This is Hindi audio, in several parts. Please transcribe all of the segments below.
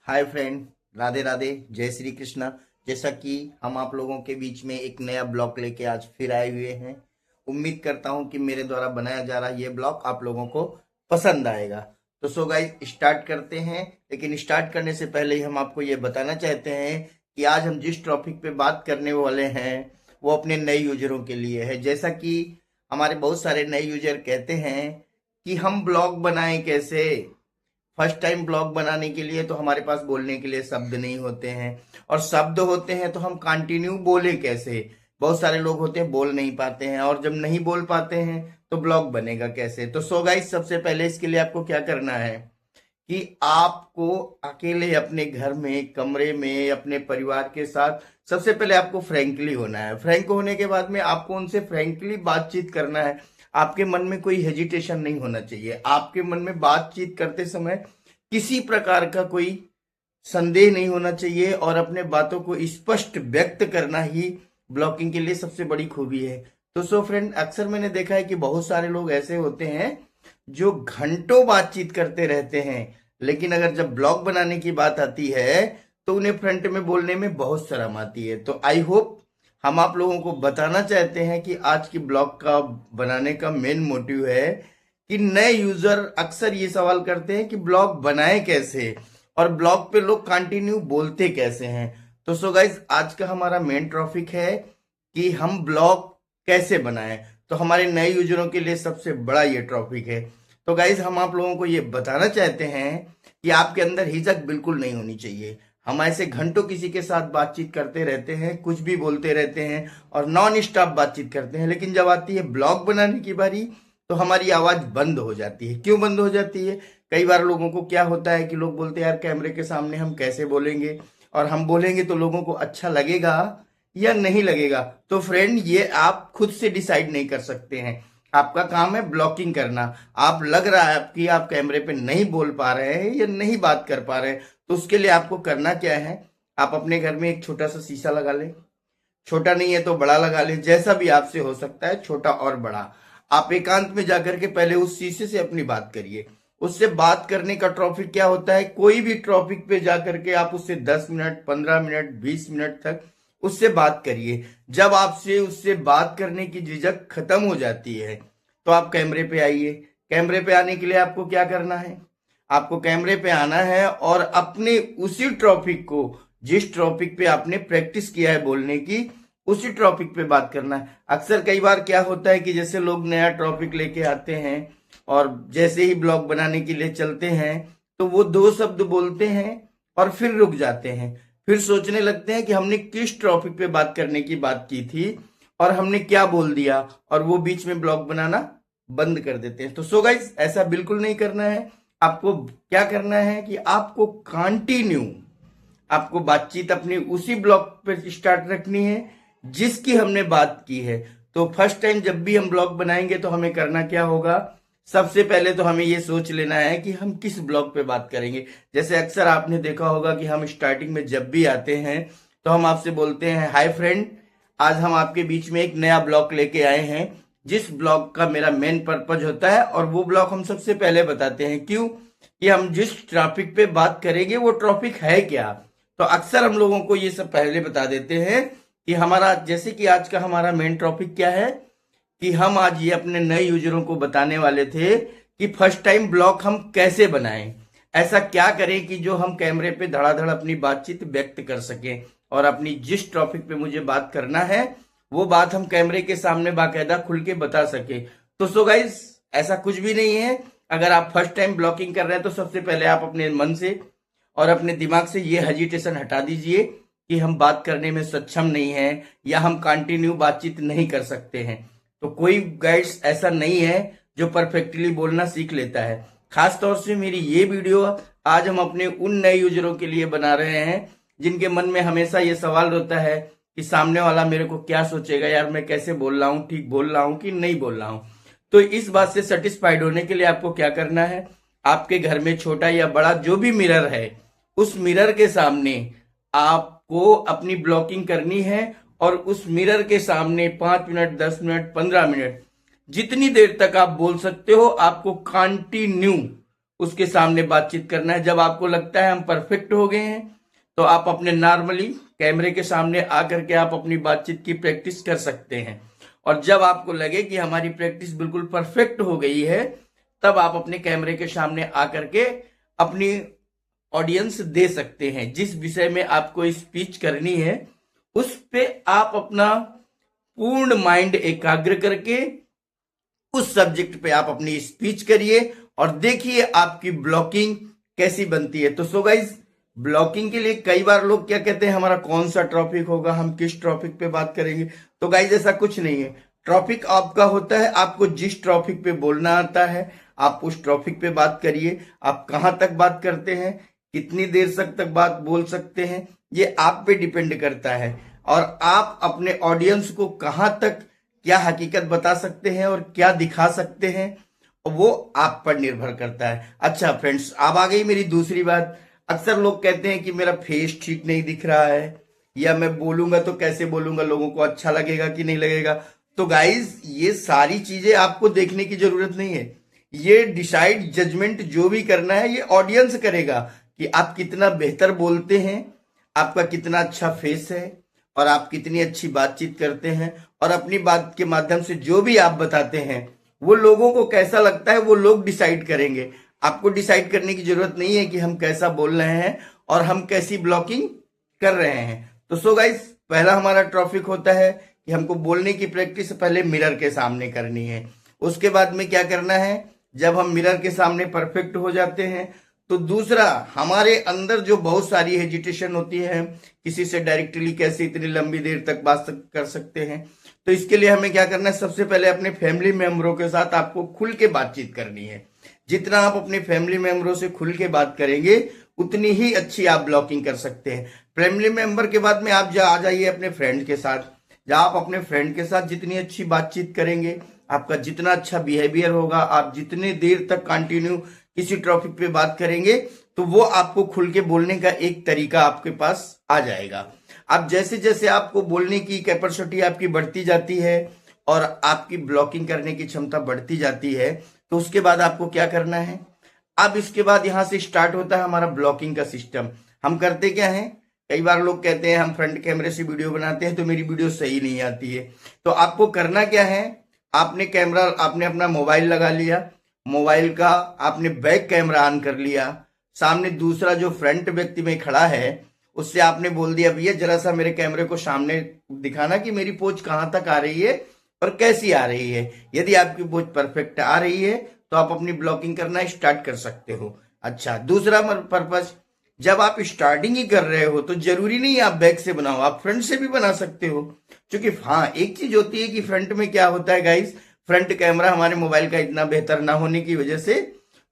हाय फ्रेंड, राधे राधे, जय श्री कृष्णा। जैसा कि हम आप लोगों के बीच में एक नया ब्लॉग लेके आज फिर आए हुए हैं। उम्मीद करता हूं कि मेरे द्वारा बनाया जा रहा ये ब्लॉग आप लोगों को पसंद आएगा। तो सो गाइस, स्टार्ट करते हैं। लेकिन स्टार्ट करने से पहले ही हम आपको ये बताना चाहते हैं कि आज हम जिस टॉपिक पे बात करने वाले हैं वो अपने नए यूजरों के लिए है। जैसा कि हमारे बहुत सारे नए यूजर कहते हैं कि हम ब्लॉग बनाएं कैसे। फर्स्ट टाइम ब्लॉग बनाने के लिए तो हमारे पास बोलने के लिए शब्द नहीं होते हैं, और शब्द होते हैं तो हम कंटिन्यू बोले कैसे। बहुत सारे लोग होते हैं बोल नहीं पाते हैं, और जब नहीं बोल पाते हैं तो ब्लॉग बनेगा कैसे। तो सो गाइस, सबसे पहले इसके लिए आपको क्या करना है कि आपको अकेले अपने घर में कमरे में अपने परिवार के साथ सबसे पहले आपको फ्रैंकली होना है। फ्रैंक होने के बाद में आपको उनसे फ्रैंकली बातचीत करना है। आपके मन में कोई हेजिटेशन नहीं होना चाहिए। आपके मन में बातचीत करते समय किसी प्रकार का कोई संदेह नहीं होना चाहिए, और अपने बातों को स्पष्ट व्यक्त करना ही ब्लॉगिंग के लिए सबसे बड़ी खूबी है। तो सो फ्रेंड, अक्सर मैंने देखा है कि बहुत सारे लोग ऐसे होते हैं जो घंटों बातचीत करते रहते हैं, लेकिन अगर जब ब्लॉग बनाने की बात आती है तो उन्हें फ्रंट में बोलने में बहुत शर्म आती है। तो आई होप हम आप लोगों को बताना चाहते हैं कि आज की ब्लॉग का बनाने का मेन मोटिव है कि नए यूजर अक्सर ये सवाल करते हैं कि ब्लॉग बनाए कैसे, और ब्लॉग पे लोग कंटिन्यू बोलते कैसे हैं। तो सो गाइज, आज का हमारा मेन टॉपिक है कि हम ब्लॉग कैसे बनाएं। तो हमारे नए यूजरों के लिए सबसे बड़ा ये टॉपिक है। तो गाइज, हम आप लोगों को ये बताना चाहते हैं कि आपके अंदर हिचक बिल्कुल नहीं होनी चाहिए। हम ऐसे घंटों किसी के साथ बातचीत करते रहते हैं, कुछ भी बोलते रहते हैं और नॉन स्टॉप बातचीत करते हैं, लेकिन जब आती है ब्लॉग बनाने की बारी तो हमारी आवाज बंद हो जाती है। क्यों बंद हो जाती है? कई बार लोगों को क्या होता है कि लोग बोलते हैं यार कैमरे के सामने हम कैसे बोलेंगे, और हम बोलेंगे तो लोगों को अच्छा लगेगा या नहीं लगेगा। तो फ्रेंड, ये आप खुद से डिसाइड नहीं कर सकते हैं। आपका काम है ब्लॉकिंग करना। आप लग रहा है कि आप कैमरे पे नहीं बोल पा रहे हैं या नहीं बात कर पा रहे हैं, तो उसके लिए आपको करना क्या है, आप अपने घर में एक छोटा सा शीशा लगा लें। छोटा नहीं है तो बड़ा लगा लें, जैसा भी आपसे हो सकता है, छोटा और बड़ा। आप एकांत में जाकर के पहले उस शीशे से अपनी बात करिए। उससे बात करने का टॉपिक क्या होता है, कोई भी टॉपिक पे जाकर के आप उससे 10 मिनट 15 मिनट 20 मिनट तक उससे बात करिए। जब आपसे उससे बात करने की झिझक खत्म हो जाती है तो आप कैमरे पे आइए। कैमरे पे आने के लिए आपको क्या करना है, आपको कैमरे पे आना है और अपने उसी टॉपिक को, जिस टॉपिक पे आपने प्रैक्टिस किया है बोलने की, उसी टॉपिक पे बात करना है। अक्सर कई बार क्या होता है कि जैसे लोग नया टॉपिक लेके आते हैं और जैसे ही ब्लॉग बनाने के लिए चलते हैं तो वो दो शब्द बोलते हैं और फिर रुक जाते हैं। फिर सोचने लगते हैं कि हमने किस टॉपिक पे बात करने की बात की थी और हमने क्या बोल दिया, और वो बीच में ब्लॉग बनाना बंद कर देते हैं। तो सो गाइस, ऐसा बिल्कुल नहीं करना है। आपको क्या करना है कि आपको कंटिन्यू आपको बातचीत अपनी उसी ब्लॉग पर स्टार्ट रखनी है जिसकी हमने बात की है। तो फर्स्ट टाइम जब भी हम ब्लॉग बनाएंगे तो हमें करना क्या होगा, सबसे पहले तो हमें ये सोच लेना है कि हम किस ब्लॉग पे बात करेंगे। जैसे अक्सर आपने देखा होगा कि हम स्टार्टिंग में जब भी आते हैं तो हम आपसे बोलते हैं हाय फ्रेंड, आज हम आपके बीच में एक नया ब्लॉग लेके आए हैं, जिस ब्लॉग का मेरा मेन पर्पज होता है, और वो ब्लॉग हम सबसे पहले बताते हैं। क्यों? कि हम जिस टॉपिक पे बात करेंगे वो टॉपिक है क्या। तो अक्सर हम लोगों को ये सब पहले बता देते हैं कि हमारा, जैसे कि आज का हमारा मेन टॉपिक क्या है, कि हम आज ये अपने नए यूजरों को बताने वाले थे कि फर्स्ट टाइम ब्लॉग हम कैसे बनाएं। ऐसा क्या करें कि जो हम कैमरे पे धड़ाधड़ अपनी बातचीत व्यक्त कर सकें, और अपनी जिस टॉपिक पे मुझे बात करना है वो बात हम कैमरे के सामने बाकायदा खुल के बता सके। तो सो गाइस, ऐसा कुछ भी नहीं है। अगर आप फर्स्ट टाइम ब्लॉगिंग कर रहे हैं तो सबसे पहले आप अपने मन से और अपने दिमाग से ये हेजिटेशन हटा दीजिए कि हम बात करने में सक्षम नहीं है या हम कंटिन्यू बातचीत नहीं कर सकते हैं। तो कोई गाइड्स ऐसा नहीं है जो परफेक्टली बोलना सीख लेता है। खास तौर से मेरी ये वीडियो आज हम अपने उन नए यूजरों के लिए बना रहे हैं जिनके मन में हमेशा ये सवाल रहता है कि सामने वाला मेरे को क्या सोचेगा, यार मैं कैसे बोल रहा हूँ, ठीक बोल रहा हूँ कि नहीं बोल रहा हूँ। तो इस बात से सेटिस्फाइड होने के लिए आपको क्या करना है, आपके घर में छोटा या बड़ा जो भी मिरर है, उस मिरर के सामने आपको अपनी ब्लॉकिंग करनी है, और उस मिरर के सामने 5 मिनट 10 मिनट 15 मिनट जितनी देर तक आप बोल सकते हो, आपको कंटिन्यू उसके सामने बातचीत करना है। जब आपको लगता है हम परफेक्ट हो गए हैं तो आप अपने नॉर्मली कैमरे के सामने आकर के आप अपनी बातचीत की प्रैक्टिस कर सकते हैं। और जब आपको लगे कि हमारी प्रैक्टिस बिल्कुल परफेक्ट हो गई है तब आप अपने कैमरे के सामने आकर के अपनी ऑडियंस दे सकते हैं। जिस विषय में आपको स्पीच करनी है उस पे आप अपना पूर्ण माइंड एकाग्र करके उस सब्जेक्ट पे आप अपनी स्पीच करिए और देखिए आपकी ब्लॉकिंग कैसी बनती है। तो सो गाइस, ब्लॉकिंग के लिए कई बार लोग क्या कहते हैं हमारा कौन सा टॉपिक होगा, हम किस टॉपिक पे बात करेंगे। तो गाइस ऐसा कुछ नहीं है, टॉपिक आपका होता है, आपको जिस टॉपिक पे बोलना आता है आप उस टॉपिक पे बात करिए। आप कहां तक बात करते हैं, कितनी देर तक बात बोल सकते हैं, ये आप पे डिपेंड करता है। और आप अपने ऑडियंस को कहां तक क्या हकीकत बता सकते हैं और क्या दिखा सकते हैं वो आप पर निर्भर करता है। अच्छा फ्रेंड्स, अब आ गई मेरी दूसरी बात। अक्सर लोग कहते हैं कि मेरा फेस ठीक नहीं दिख रहा है, या मैं बोलूंगा तो कैसे बोलूंगा, लोगों को अच्छा लगेगा कि नहीं लगेगा। तो गाइज ये सारी चीजें आपको देखने की जरूरत नहीं है। ये डिसाइड जजमेंट जो भी करना है ये ऑडियंस करेगा कि आप कितना बेहतर बोलते हैं, आपका कितना अच्छा फेस है और आप कितनी अच्छी बातचीत करते हैं, और अपनी बात के माध्यम से जो भी आप बताते हैं वो लोगों को कैसा लगता है वो लोग डिसाइड करेंगे। आपको डिसाइड करने की जरूरत नहीं है कि हम कैसा बोल रहे हैं और हम कैसी ब्लॉकिंग कर रहे हैं। तो सो गाइस, पहला हमारा टॉपिक होता है कि हमको बोलने की प्रैक्टिस पहले मिरर के सामने करनी है। उसके बाद में क्या करना है, जब हम मिरर के सामने परफेक्ट हो जाते हैं तो दूसरा, हमारे अंदर जो बहुत सारी हेजिटेशन होती है, किसी से डायरेक्टली कैसे इतनी लंबी देर तक बात कर सकते हैं, तो इसके लिए हमें क्या करना है, सबसे पहले अपने फैमिली मेंबरों के साथ आपको खुल के बातचीत करनी है। जितना आप अपने फैमिली मेंबरों से खुल के बात करेंगे उतनी ही अच्छी आप ब्लॉकिंग कर सकते हैं। फैमिली मेंबर के बाद में आप आ जाइए अपने फ्रेंड के साथ। जहां आप अपने फ्रेंड के साथ जितनी अच्छी बातचीत करेंगे, आपका जितना अच्छा बिहेवियर होगा, आप जितने देर तक कंटिन्यू किसी टॉपिक पे बात करेंगे तो वो आपको खुल के बोलने का एक तरीका आपके पास आ जाएगा। अब जैसे जैसे आपको बोलने की कैपेसिटी आपकी बढ़ती जाती है और आपकी ब्लॉकिंग करने की क्षमता बढ़ती जाती है, तो उसके बाद आपको क्या करना है, अब इसके बाद यहां से स्टार्ट होता है हमारा ब्लॉकिंग का सिस्टम। हम करते क्या है, कई बार लोग कहते हैं हम फ्रंट कैमरे से वीडियो बनाते हैं तो मेरी वीडियो सही नहीं आती है। तो आपको करना क्या है, आपने अपना मोबाइल लगा लिया, मोबाइल का आपने बैक कैमरा ऑन कर लिया, सामने दूसरा जो फ्रंट व्यक्ति में खड़ा है उससे आपने बोल दिया भैया जरा सा मेरे कैमरे को सामने दिखाना कि मेरी पोज कहां तक आ रही है और कैसी आ रही है। यदि आपकी पोज परफेक्ट आ रही है तो आप अपनी ब्लॉकिंग करना स्टार्ट कर सकते हो। अच्छा, दूसरा पर्पस, जब आप स्टार्टिंग ही कर रहे हो तो जरूरी नहीं आप बैक से बनाओ, आप फ्रंट से भी बना सकते हो। क्योंकि हाँ, एक चीज होती है कि फ्रंट में क्या होता है गाइस, फ्रंट कैमरा हमारे मोबाइल का इतना बेहतर ना होने की वजह से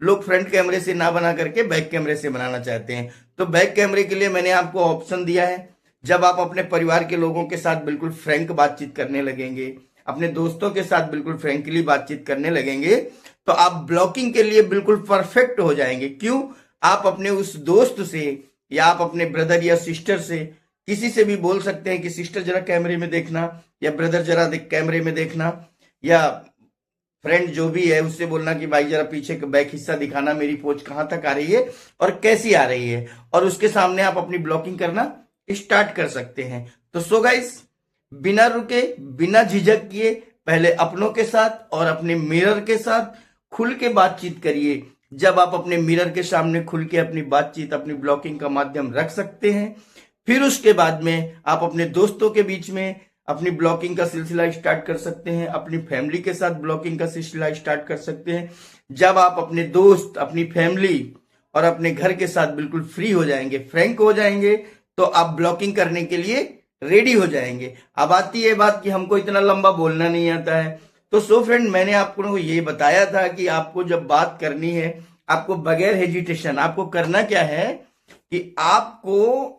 लोग फ्रंट कैमरे से ना बना करके बैक कैमरे से बनाना चाहते हैं। तो बैक कैमरे के लिए मैंने आपको ऑप्शन दिया है, जब आप अपने परिवार के लोगों के साथ बिल्कुल फ्रैंक बातचीत करने लगेंगे, अपने दोस्तों के साथ बिल्कुल फ्रैंकली बातचीत करने लगेंगे, तो आप ब्लॉकिंग के लिए बिल्कुल परफेक्ट हो जाएंगे। क्यों, आप अपने उस दोस्त से या आप अपने ब्रदर या सिस्टर से किसी से भी बोल सकते हैं कि सिस्टर जरा कैमरे में देखना, या ब्रदर जरा कैमरे में देखना, या फ्रेंड जो भी है उससे बोलना कि भाई जरा पीछे का बैक हिस्सा दिखाना, मेरी पोज कहां तक आ रही है और कैसी आ रही है, और उसके सामने आप अपनी ब्लॉकिंग करना स्टार्ट कर सकते हैं। तो सो गाइस, बिना रुके बिना झिझक किए पहले अपनों के साथ और अपने मिरर के साथ खुल के बातचीत करिए। जब आप अपने मिरर के सामने खुल के अपनी बातचीत, अपनी ब्लॉकिंग का माध्यम रख सकते हैं, फिर उसके बाद में आप अपने दोस्तों के बीच में अपनी ब्लॉकिंग का सिलसिला स्टार्ट कर सकते हैं, अपनी फैमिली के साथ ब्लॉकिंग का सिलसिला स्टार्ट कर सकते हैं। जब आप अपने दोस्त, अपनी फैमिली और अपने घर के साथ बिल्कुल फ्री हो जाएंगे, फ्रैंक हो जाएंगे, तो आप ब्लॉकिंग करने के लिए रेडी हो जाएंगे। अब आती है बात कि हमको इतना लंबा बोलना नहीं आता है। तो सो फ्रेंड, मैंने आपको ये बताया था कि आपको जब बात करनी है, आपको बगैर हेजिटेशन आपको करना क्या है कि आपको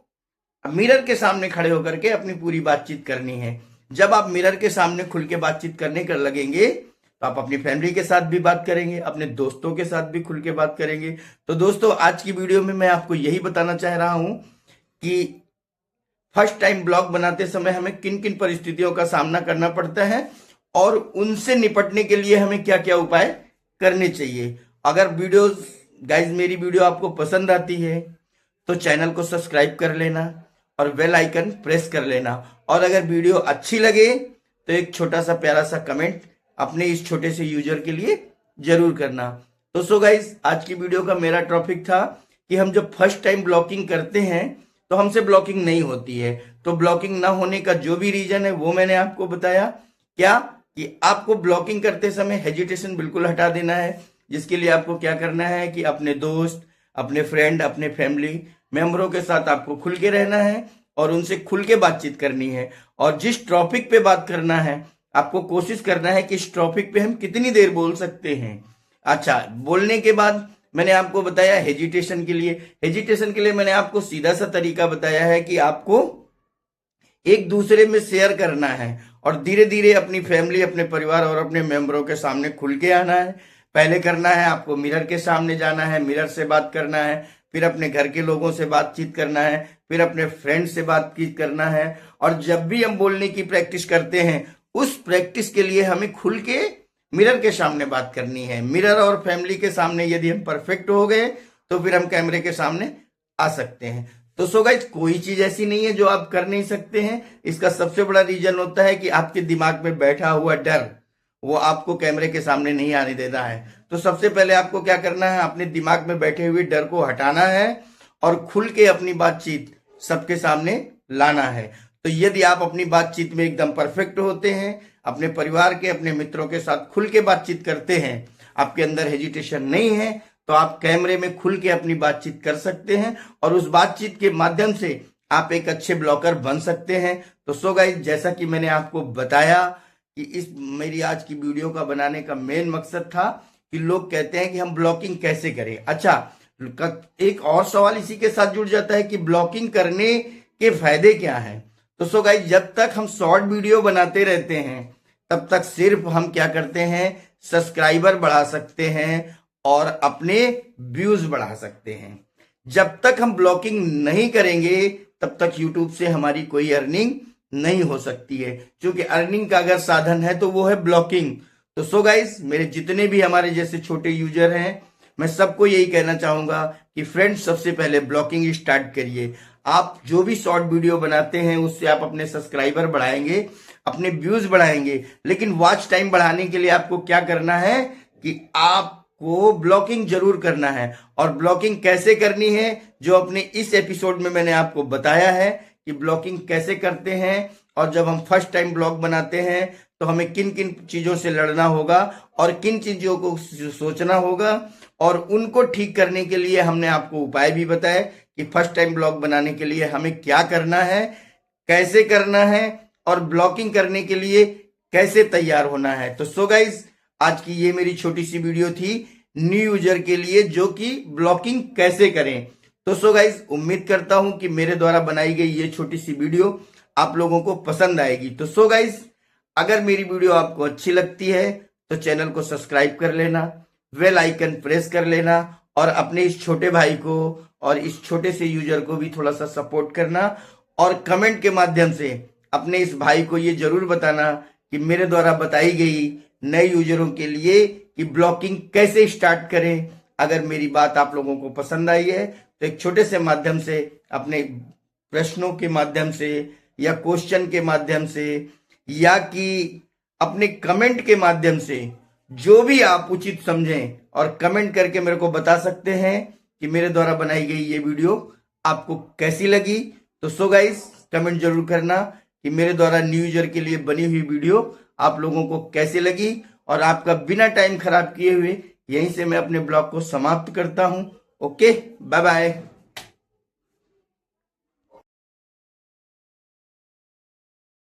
मिरर के सामने खड़े होकर के अपनी पूरी बातचीत करनी है। जब आप मिरर के सामने खुल के बातचीत करने कर लगेंगे तो आप अपनी फैमिली के साथ भी बात करेंगे, अपने दोस्तों के साथ भी खुल के बात करेंगे। तो दोस्तों, आज की वीडियो में मैं आपको यही बताना चाह रहा हूं कि फर्स्ट टाइम ब्लॉग बनाते समय हमें किन किन परिस्थितियों का सामना करना पड़ता है और उनसे निपटने के लिए हमें क्या क्या उपाय करने चाहिए। अगर वीडियो गाइज मेरी वीडियो आपको पसंद आती है तो चैनल को सब्सक्राइब कर लेना और बेल आइकन प्रेस कर लेना। और अगर वीडियो अच्छी लगे तो एक छोटा सा प्यारा सा कमेंट अपने इस छोटे से यूजर के लिए जरूर करना। तो सो गाइज आज की वीडियो का मेरा टॉपिक था कि हम जब फर्स्ट टाइम ब्लॉकिंग करते हैं तो हमसे ब्लॉकिंग नहीं होती है। तो ब्लॉकिंग ना होने का जो भी रीजन है वो मैंने आपको बताया। क्या कि आपको ब्लॉकिंग करते समय हेजिटेशन बिल्कुल हटा देना है, जिसके लिए आपको क्या करना है कि अपने दोस्त, अपने फ्रेंड, अपने फैमिली मेंबरों के साथ आपको खुल के रहना है और उनसे खुल के बातचीत करनी है। और जिस टॉपिक पे बात करना है आपको कोशिश करना है कि इस टॉपिक पे हम कितनी देर बोल सकते हैं। अच्छा, बोलने के बाद मैंने आपको बताया हेजिटेशन के लिए मैंने आपको सीधा सा तरीका बताया है कि आपको एक दूसरे में शेयर करना है और धीरे धीरे अपनी फैमिली, अपने परिवार और अपने मेंबरों के सामने खुल के आना है। पहले करना है आपको मिरर के सामने जाना है, मिरर से बात करना है, फिर अपने घर के लोगों से बातचीत करना है, फिर अपने फ्रेंड से बातचीत करना है। और जब भी हम बोलने की प्रैक्टिस करते हैं उस प्रैक्टिस के लिए हमें खुल के मिरर के सामने बात करनी है। मिरर और फैमिली के सामने यदि हम परफेक्ट हो गए तो फिर हम कैमरे के सामने आ सकते हैं। तो सो गाइस कोई चीज ऐसी नहीं है जो आप कर नहीं सकते हैं। इसका सबसे बड़ा रीजन होता है कि आपके दिमाग में बैठा हुआ डर वो आपको कैमरे के सामने नहीं आने देता है। तो सबसे पहले आपको क्या करना है, अपने दिमाग में बैठे हुए डर को हटाना है और खुल के अपनी बातचीत सबके सामने लाना है। तो यदि आप अपनी बातचीत में एकदम परफेक्ट होते हैं, अपने परिवार के, अपने मित्रों के साथ खुल के बातचीत करते हैं, आपके अंदर हेजिटेशन नहीं है, तो आप कैमरे में खुल के अपनी बातचीत कर सकते हैं और उस बातचीत के माध्यम से आप एक अच्छे ब्लॉकर बन सकते हैं। तो सो गाइस जैसा कि मैंने आपको बताया कि इस मेरी आज की वीडियो का बनाने का मेन मकसद था कि लोग कहते हैं कि हम ब्लॉकिंग कैसे करें। अच्छा, एक और सवाल इसी के साथ जुड़ जाता है कि ब्लॉकिंग करने के फायदे क्या हैं। तो सो गाइस जब तक हम शॉर्ट वीडियो बनाते रहते हैं तब तक सिर्फ हम क्या करते हैं, सब्सक्राइबर बढ़ा सकते हैं और अपने व्यूज बढ़ा सकते हैं। जब तक हम ब्लॉकिंग नहीं करेंगे तब तक यूट्यूब से हमारी कोई अर्निंग नहीं हो सकती है, क्योंकि अर्निंग का अगर साधन है तो वो है ब्लॉकिंग। तो सो गाइस मेरे जितने भी हमारे जैसे छोटे यूजर हैं मैं सबको यही कहना चाहूंगा कि फ्रेंड्स सबसे पहले ब्लॉकिंग स्टार्ट करिए। आप जो भी शॉर्ट वीडियो बनाते हैं उससे आप अपने सब्सक्राइबर बढ़ाएंगे, अपने व्यूज बढ़ाएंगे, लेकिन वॉच टाइम बढ़ाने के लिए आपको क्या करना है कि आपको ब्लॉकिंग जरूर करना है। और ब्लॉकिंग कैसे करनी है जो अपने इस एपिसोड में मैंने आपको बताया है कि ब्लॉकिंग कैसे करते हैं और जब हम फर्स्ट टाइम ब्लॉग बनाते हैं तो हमें किन किन चीजों से लड़ना होगा और किन चीजों को सोचना होगा, और उनको ठीक करने के लिए हमने आपको उपाय भी बताए कि फर्स्ट टाइम ब्लॉग बनाने के लिए हमें क्या करना है, कैसे करना है और ब्लॉकिंग करने के लिए कैसे तैयार होना है। तो सो गाइस आज की ये मेरी छोटी सी वीडियो थी न्यू यूजर के लिए जो कि ब्लॉकिंग कैसे करें। तो सो गाइस उम्मीद करता हूं कि मेरे द्वारा बनाई गई ये छोटी सी वीडियो आप लोगों को पसंद आएगी। तो सो गाइस अगर मेरी वीडियो आपको अच्छी लगती है तो चैनल को सब्सक्राइब कर लेना, बेल आइकन प्रेस कर लेना और अपने इस छोटे भाई को और इस छोटे से यूजर को भी थोड़ा सा सपोर्ट करना और कमेंट के माध्यम से अपने इस भाई को ये जरूर बताना कि मेरे द्वारा बताई गई नए यूजरों के लिए कि ब्लॉकिंग कैसे स्टार्ट करें। अगर मेरी बात आप लोगों को पसंद आई है तो एक छोटे से माध्यम से, अपने प्रश्नों के माध्यम से या क्वेश्चन के माध्यम से या कि अपने कमेंट के माध्यम से जो भी आप उचित समझें और कमेंट करके मेरे को बता सकते हैं कि मेरे द्वारा बनाई गई ये वीडियो आपको कैसी लगी। तो सो गाइस कमेंट जरूर करना कि मेरे द्वारा न्यू यूजर के लिए बनी हुई वीडियो आप लोगों को कैसे लगी। और आपका बिना टाइम खराब किए हुए यहीं से मैं अपने ब्लॉग को समाप्त करता हूं। Okay, bye bye.